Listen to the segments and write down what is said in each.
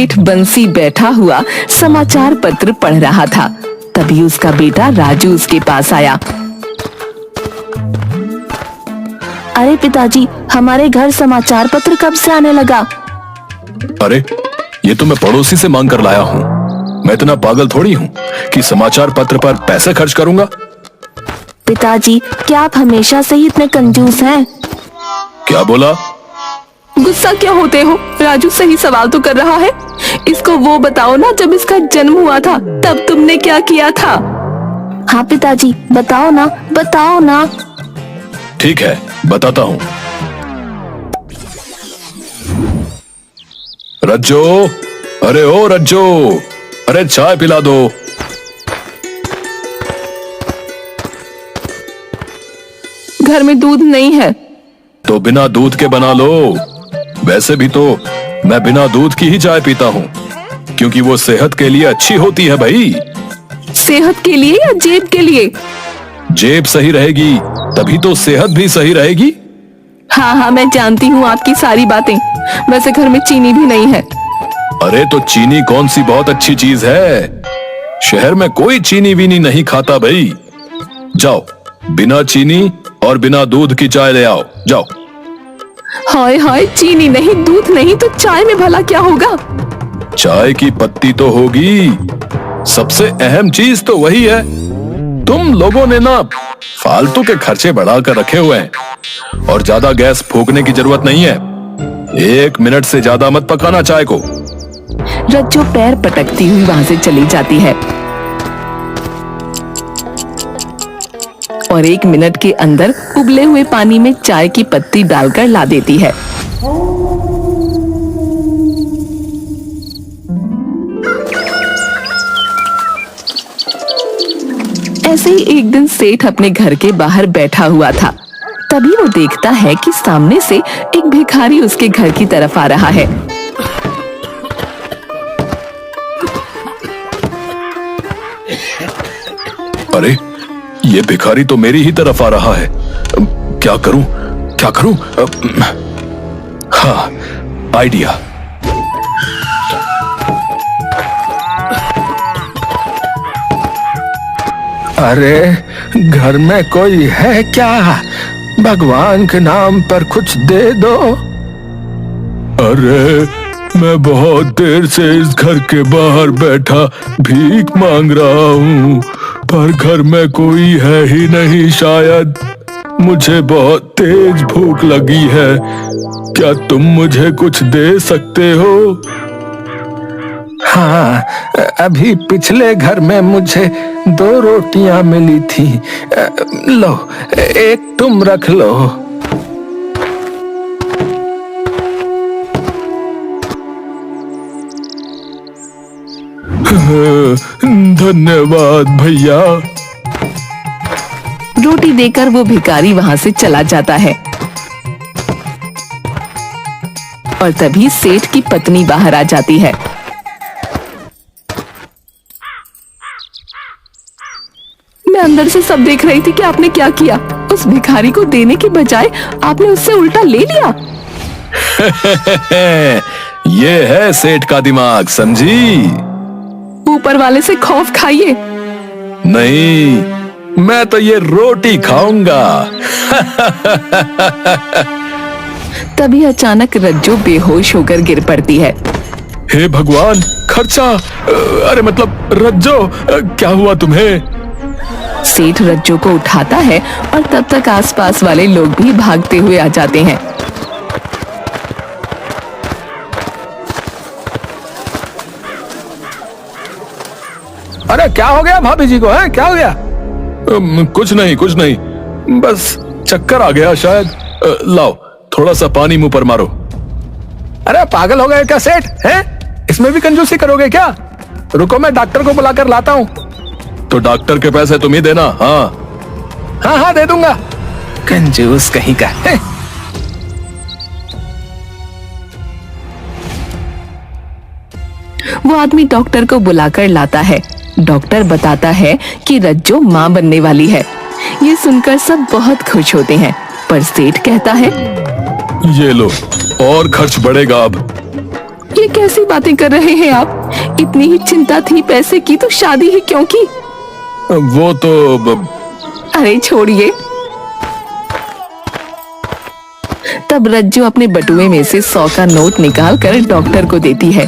सेठ बंसी बैठा हुआ समाचार पत्र पढ़ रहा था। तभी उसका बेटा राजू उसके पास आया। अरे पिताजी, हमारे घर समाचार पत्र कब से आने लगा? अरे ये तो मैं पड़ोसी से मांग कर लाया हूँ। मैं इतना पागल थोड़ी हूँ कि समाचार पत्र पर पैसे खर्च करूंगा। पिताजी, क्या आप हमेशा से ही इतने कंजूस हैं? क्या बोला? गुस्सा क्या होते हो? राजू सही सवाल तो कर रहा है। इसको वो बताओ ना, जब इसका जन्म हुआ था तब तुमने क्या किया था? हाँ पिताजी, बताओ ना, बताओ ना। ठीक है, बताता हूँ। रज्जो, अरे ओ रज्जो, अरे चाय पिला दो। घर में दूध नहीं है। तो बिना दूध के बना लो। वैसे भी तो मैं बिना दूध की ही चाय पीता हूँ, क्योंकि वो सेहत के लिए अच्छी होती है भाई। सेहत के लिए या जेब के लिए? जेब सही रहेगी तभी तो सेहत भी सही रहेगी। हाँ हाँ, मैं जानती हूँ आपकी सारी बातें। वैसे घर में चीनी भी नहीं है। अरे तो चीनी कौन सी बहुत अच्छी चीज है। शहर में कोई चीनी वीनी नहीं खाता भाई। जाओ, बिना चीनी और बिना दूध की चाय ले आओ, जाओ। हाय हाय, चीनी नहीं, दूध नहीं, तो चाय में भला क्या होगा? चाय की पत्ती तो होगी। सबसे अहम चीज तो वही है। तुम लोगों ने ना फालतू के खर्चे बढ़ाकर रखे हुए हैं और ज्यादा गैस फूकने की जरूरत नहीं है। 1 मिनट से ज्यादा मत पकाना चाय को। रज्जो पैर पटकती हुई वहां से चली जाती है और 1 मिनट के अंदर उबले हुए पानी में चाय की पत्ती डालकर ला देती है। ऐसे ही एक दिन सेठ अपने घर के बाहर बैठा हुआ था। तभी वो देखता है कि सामने से एक भिखारी उसके घर की तरफ आ रहा है। अरे ये भिखारी तो मेरी ही तरफ आ रहा है। क्या करूं, क्या करूं? हाँ, आइडिया। अरे घर में कोई है क्या? भगवान के नाम पर कुछ दे दो। अरे मैं बहुत देर से इस घर के बाहर बैठा भीख मांग रहा हूँ, पर घर में कोई है ही नहीं शायद। मुझे बहुत तेज भूख लगी है। क्या तुम मुझे कुछ दे सकते हो? हाँ, अभी पिछले घर में मुझे 2 रोटियां मिली थी। लो, एक तुम रख लो। धन्यवाद भैया। रोटी देकर वो भिखारी वहां से चला जाता है और तभी सेठ की पत्नी बाहर आ जाती है। मैं अंदर से सब देख रही थी कि आपने क्या किया। उस भिखारी को देने के बजाय आपने उससे उल्टा ले लिया। ये है सेठ का दिमाग, समझी? ऊपर वाले से खौफ खाइए। नहीं, मैं तो ये रोटी खाऊंगा। तभी अचानक रज्जो बेहोश होकर गिर पड़ती है। हे भगवान, खर्चा! अरे मतलब रज्जो, क्या हुआ तुम्हें? सेठ रज्जो को उठाता है और तब तक आसपास वाले लोग भी भागते हुए आ जाते हैं। अरे क्या हो गया भाभी जी को? है क्या हो गया? कुछ नहीं, कुछ नहीं, बस चक्कर आ गया शायद। लाओ थोड़ा सा पानी मुंह पर मारो। अरे पागल हो गए क्या सेठ? हैं? इसमें भी कंजूसी करोगे क्या? रुको, मैं डॉक्टर को बुलाकर लाता हूँ। तो डॉक्टर के पैसे तुम ही देना। हाँ हाँ हाँ, दे दूंगा। कंजूस कहीं का है। वो आदमी डॉक्टर को बुलाकर लाता है। डॉक्टर बताता है कि रज्जो माँ बनने वाली है। ये सुनकर सब बहुत खुश होते हैं, पर सेठ कहता है, ये लो, और खर्च बढ़ेगा अब। ये कैसी बातें कर रहे हैं आप? इतनी ही चिंता थी पैसे की तो शादी ही क्यों की? वो तो अरे छोड़िए। तब रज्जू अपने बटुए में से 100 का नोट निकाल कर डॉक्टर को देती है।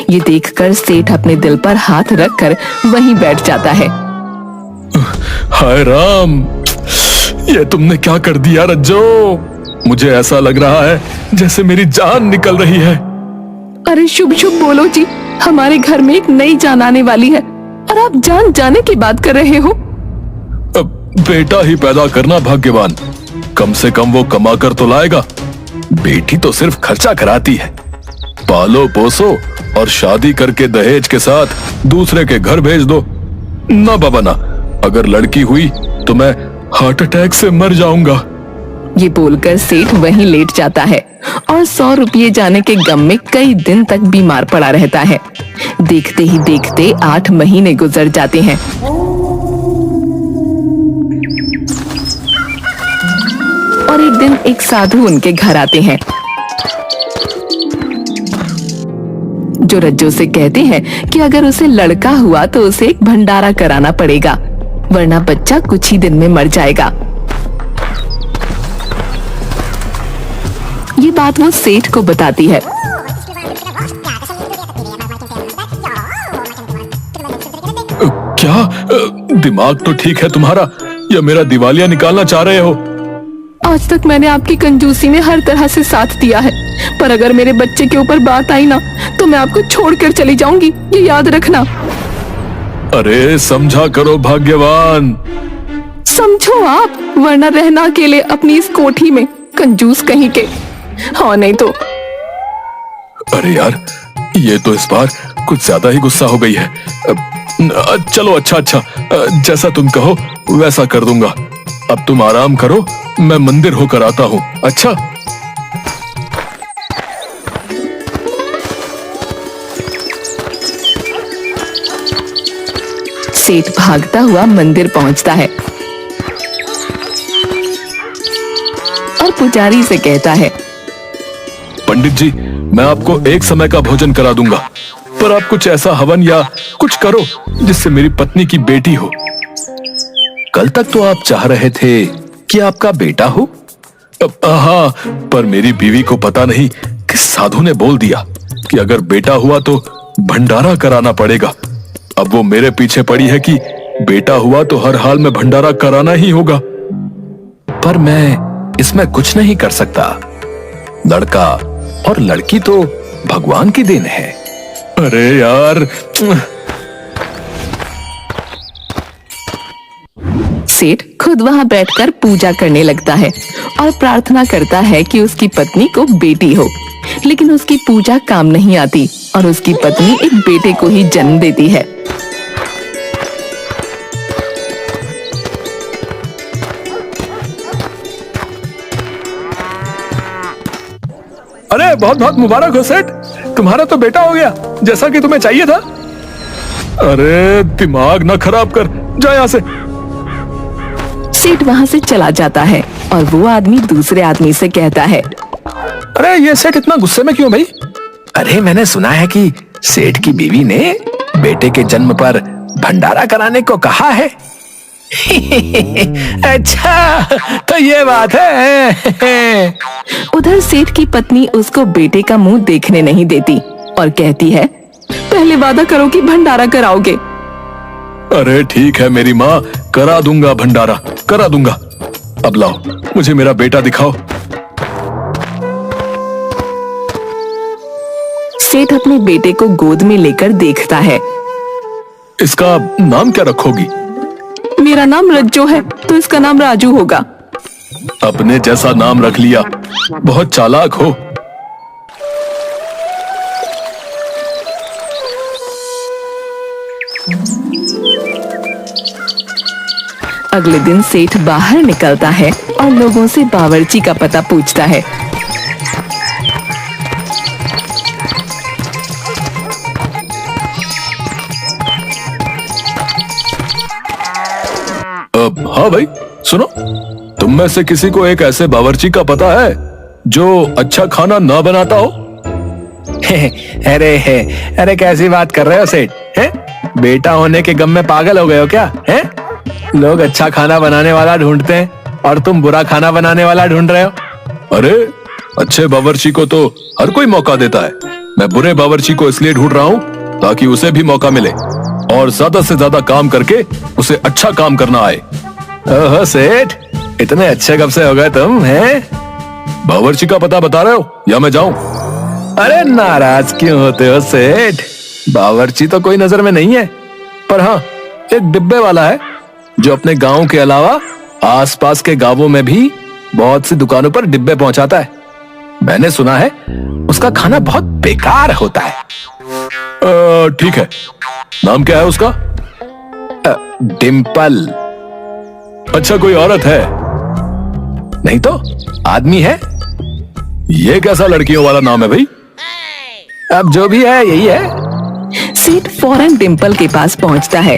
ये देखकर सेठ अपने दिल पर हाथ रखकर वहीं बैठ जाता है। हाय राम, ये तुमने क्या कर दिया रज्जो? मुझे ऐसा लग रहा है जैसे मेरी जान निकल रही है। अरे शुभ शुभ बोलो जी, हमारे घर में एक नई जान आने वाली है और आप जान जाने की बात कर रहे हो। बेटा ही पैदा करना भाग्यवान, कम से कम वो कमा कर तो लाएगा। बेटी तो सिर्फ खर्चा कराती है। पालो पोसो और शादी करके दहेज के साथ दूसरे के घर भेज दो। ना बाबा ना, अगर लड़की हुई तो मैं हार्ट अटैक से मर जाऊंगा। ये बोलकर सेठ वहीं लेट जाता है और 100 रुपये जाने के गम में कई दिन तक बीमार पड़ा रहता है। देखते ही देखते 8 महीने गुजर जाते हैं। और एक दिन एक साधु उनके घर आते हैं, जो रज्जो से कहते हैं कि अगर उसे लड़का हुआ तो उसे एक भंडारा कराना पड़ेगा, वरना बच्चा कुछ ही दिन में मर जाएगा। ये बात वो सेठ को बताती है। क्या दिमाग तो ठीक है तुम्हारा, या मेरा दिवालिया निकालना चाह रहे हो? आज तक मैंने आपकी कंजूसी में हर तरह से साथ दिया है, पर अगर मेरे बच्चे के ऊपर बात आई ना तो मैं आपको छोड़कर चली जाऊंगी, ये याद रखना। अरे समझा करो भाग्यवान। समझो आप, वरना रहना अकेले अपनी इस कोठी में, कंजूस कहीं के। हाँ नहीं तो। अरे यार, ये तो इस बार कुछ ज्यादा ही गुस्सा हो गई है। चलो अच्छा, जैसा तुम कहो वैसा कर दूंगा। अब तुम आराम करो, मैं मंदिर होकर आता हूँ। अच्छा। सेठ भागता हुआ मंदिर पहुंचता है और पुजारी से कहता है, पंडित जी, मैं आपको एक समय का भोजन करा दूंगा, पर आप कुछ ऐसा हवन या कुछ करो जिससे मेरी पत्नी की बेटी हो। कल तक तो आप चाह रहे थे कि आपका बेटा हो। हाँ, पर मेरी बीवी को पता नहीं कि साधु ने बोल दिया कि अगर बेटा हुआ तो भंडारा कराना पड़ेगा। अब वो मेरे पीछे पड़ी है कि बेटा हुआ तो हर हाल में भंडारा कराना ही होगा। पर मैं इसमें कुछ नहीं कर सकता। लड़का और लड़की तो भगवान की देन है। अरे यार। सेठ खुद वहां बैठकर पूजा करने लगता है और प्रार्थना करता है कि उसकी पत्नी को बेटी हो, लेकिन उसकी पूजा काम नहीं आती और उसकी पत्नी एक बेटे को ही जन्म देती है। अरे बहुत बहुत मुबारक हो सेठ, तुम्हारा तो बेटा हो गया जैसा कि तुम्हें चाहिए था। अरे दिमाग ना खराब कर, जा यहाँ से। सेठ वहां से चला जाता है और वो आदमी दूसरे आदमी से कहता है, अरे ये सेठ इतना गुस्से में क्यों भाई? अरे मैंने सुना है कि सेठ की बीवी ने बेटे के जन्म पर भंडारा कराने को कहा है। अच्छा, तो ये बात है। उधर सेठ की पत्नी उसको बेटे का मुंह देखने नहीं देती और कहती है, पहले वादा करो कि भंडारा कराओगे। अरे ठीक है मेरी माँ, करा दूंगा भंडारा, करा दूंगा। अब लाओ, मुझे मेरा बेटा दिखाओ। सेठ अपने बेटे को गोद में लेकर देखता है। इसका नाम क्या रखोगी? मेरा नाम रज्जो है तो इसका नाम राजू होगा। अपने जैसा नाम रख लिया, बहुत चालाक हो। अगले दिन सेठ बाहर निकलता है और लोगों से बावर्ची का पता पूछता है। हाँ भाई सुनो, तुम में से किसी को एक ऐसे बावर्ची का पता है जो अच्छा खाना ना बनाता हो? अरे कैसी बात कर रहे हो सेठ? हैं? बेटा होने के गम में पागल हो गए हो क्या? हैं? लोग अच्छा खाना बनाने वाला ढूंढते हैं और तुम बुरा खाना बनाने वाला ढूंढ रहे हो। अरे अच्छे बावर्ची को तो हर कोई मौका देता है। मैं बुरे बावर्ची को इसलिए ढूंढ रहा हूँ ताकि उसे भी मौका मिले और ज्यादा से ज्यादा काम करके उसे अच्छा काम करना आए। ओहो सेठ, इतने अच्छे कब से हो गए तुम? हैं? बावर्ची का पता बता रहे हो या मैं जाऊं? अरे नाराज क्यों होते हो सेठ? बावर्ची तो कोई नजर में नहीं है, पर हाँ एक डिब्बे वाला है जो अपने गांव के अलावा आसपास के गांवों में भी बहुत सी दुकानों पर डिब्बे पहुंचाता है। मैंने सुना है उसका खाना बहुत बेकार होता है। ठीक है, नाम क्या है उसका? डिम्पल। अच्छा, कोई औरत है? नहीं तो आदमी है। ये कैसा लड़कियों वाला नाम है भाई? अब जो भी है यही है। सेठ फौरन डिम्पल के पास पहुंचता है।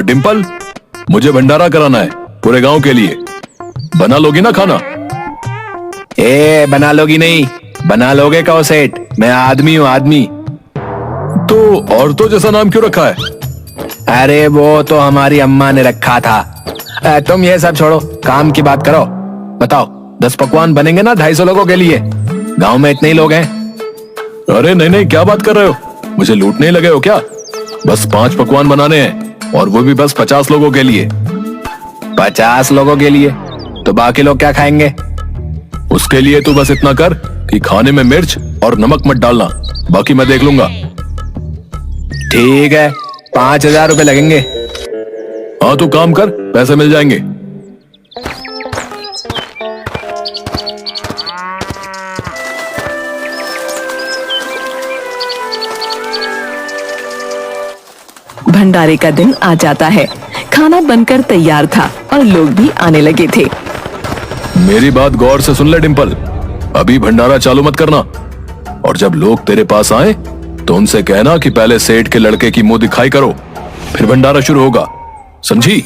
डिम्पल, मुझे भंडारा कराना है पूरे गांव के लिए। बना लोगी ना खाना? बना लोगी नहीं, बना लोगे कहो सेठ? मैं आदमी हूँ, आदमी। तो औरतों जैसा नाम क्यों रखा है? अरे वो तो हमारी अम्मा ने रखा था। तुम ये सब छोड़ो, काम की बात करो। बताओ 10 पकवान बनेंगे ना 250 लोगों के लिए? गांव में इतने ही लोग हैं। अरे नहीं नहीं, क्या बात कर रहे हो? मुझे लूटने ही लगे हो क्या? बस 5 पकवान बनाने हैं और वो भी बस 50 लोगों के लिए। 50 लोगों के लिए? तो बाकी लोग क्या खाएंगे? उसके लिए तू बस इतना कर कि खाने में मिर्च और नमक मत डालना, बाकी मैं देख लूंगा। ठीक है, 5000 रुपए लगेंगे। हाँ तू काम कर, पैसे मिल जाएंगे। भंडारे का दिन आ जाता है। खाना बनकर तैयार था और लोग भी आने लगे थे। मेरी बात गौर से सुन ले डिम्पल, अभी भंडारा चालू मत करना। और जब लोग तेरे पास आए तो उनसे कहना कि पहले सेठ के लड़के की मुंह दिखाई करो, फिर भंडारा शुरू होगा, समझी?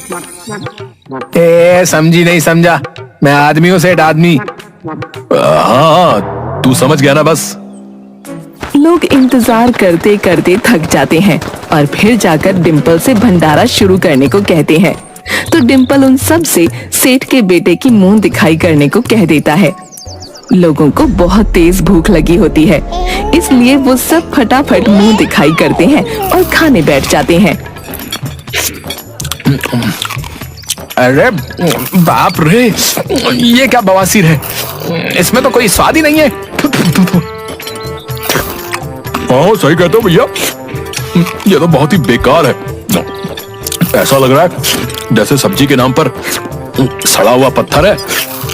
समझी नहीं समझा, मैं आदमी हूँ सेठ, आदमी। हाँ, तू समझ गया ना बस। लोग इंतजार करते करते थक जाते हैं और फिर जाकर डिम्पल से भंडारा शुरू करने को कहते हैं। तो डिम्पल उन सब से सेठ के बेटे की मुंह दिखाई करने को कह देता है। लोगों को बहुत तेज भूख लगी होती है, इसलिए वो सब फटाफट मुंह दिखाई करते हैं और खाने बैठ जाते हैं। अरे बाप रे, ये क्या बवासीर है? इसमें तो कोई स्वाद ही नहीं है। हाँ सही कहते हो भैया, ये तो बहुत ही बेकार है। ऐसा लग रहा है जैसे सब्जी के नाम पर सड़ा हुआ पत्थर है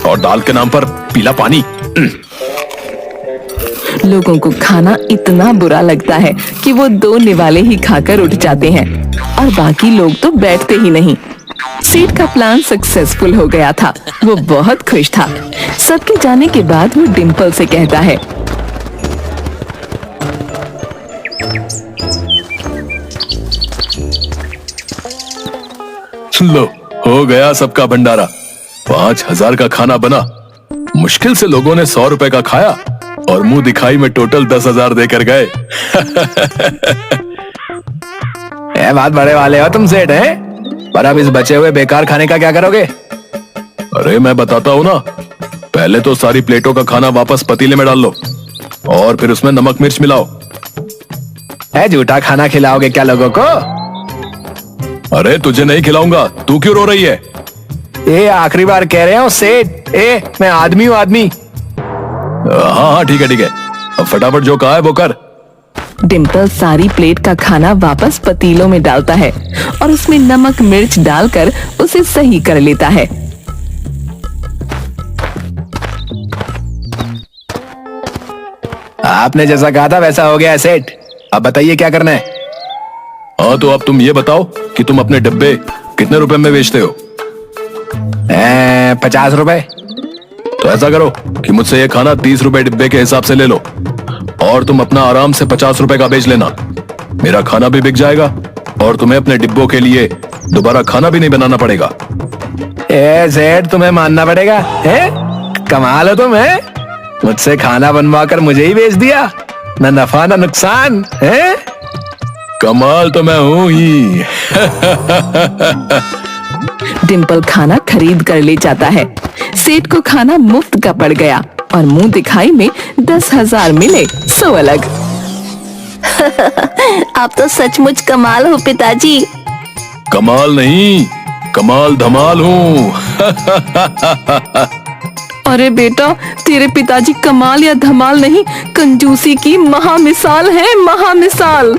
और दाल के नाम पर पीला पानी। लोगों को खाना इतना बुरा लगता है कि वो 2 निवाले ही खाकर उठ जाते हैं और बाकी लोग तो बैठते ही नहीं। सेठ का प्लान सक्सेसफुल हो गया था। वो बहुत खुश था। सबके जाने के बाद वो डिम्पल से कहता है, लो, हो गया सबका भंडारा। 5000 का खाना बना। मुश्किल से लोगों ने 100 रुपए का खाया और मुंह दिखाई में टोटल 10,000 देकर गए। ये बात बड़े वाले हो तुम सेठ, हैं? पर अब इस बचे हुए बेकार खाने का क्या करोगे? अरे मैं बताता हूँ ना, पहले तो सारी प्लेटों का खाना वापस पतीले में डाल लो और फिर उसमें नमक मिर्च मिलाओ। झूठा खाना खिलाओगे क्या लोगों को? अरे तुझे नहीं खिलाऊंगा, तू क्यों रो रही है? आखिरी बार कह रहे हो सेठ, मैं आदमी हूँ, आदमी। हाँ ठीक है ठीक है, अब फटाफट जो कहा है वो कर। डिम्पल सारी प्लेट का खाना वापस पतीलों में डालता है और उसमें नमक मिर्च डालकर उसे सही कर लेता है। आपने जैसा कहा था वैसा हो गया है सेठ। अब बताइए क्या करना है? हाँ तो अब तुम ये बताओ कि तुम अपने डब्बे कितने रुपए में बेचते हो? 50 रुपए। तो ऐसा करो कि मुझसे ये खाना 30 रुपए डिब्बे के हिसाब से ले लो और तुम अपना आराम से 50 रुपए का बेच लेना। मेरा खाना भी बिक जाएगा और तुम्हें अपने डिब्बों के लिए दोबारा खाना भी नहीं बनाना पड़ेगा। ए सेठ, तुम्हें मानना पड़ेगा है? कमाल हो तुम है? मुझसे खाना बनवा कर मुझे ही बेच दिया, ना नफा ना नुकसान है। कमाल तो मैं हूं ही। डिम्पल खाना खरीद कर ले जाता है। सेठ को खाना मुफ्त का पड़ गया और मुंह दिखाई में 10,000 मिले। सो अलग। आप तो सचमुच कमाल हो पिताजी। कमाल नहीं, कमाल धमाल हूँ। अरे बेटा, तेरे पिताजी कमाल या धमाल नहीं, कंजूसी की महामिसाल है, महामिसाल।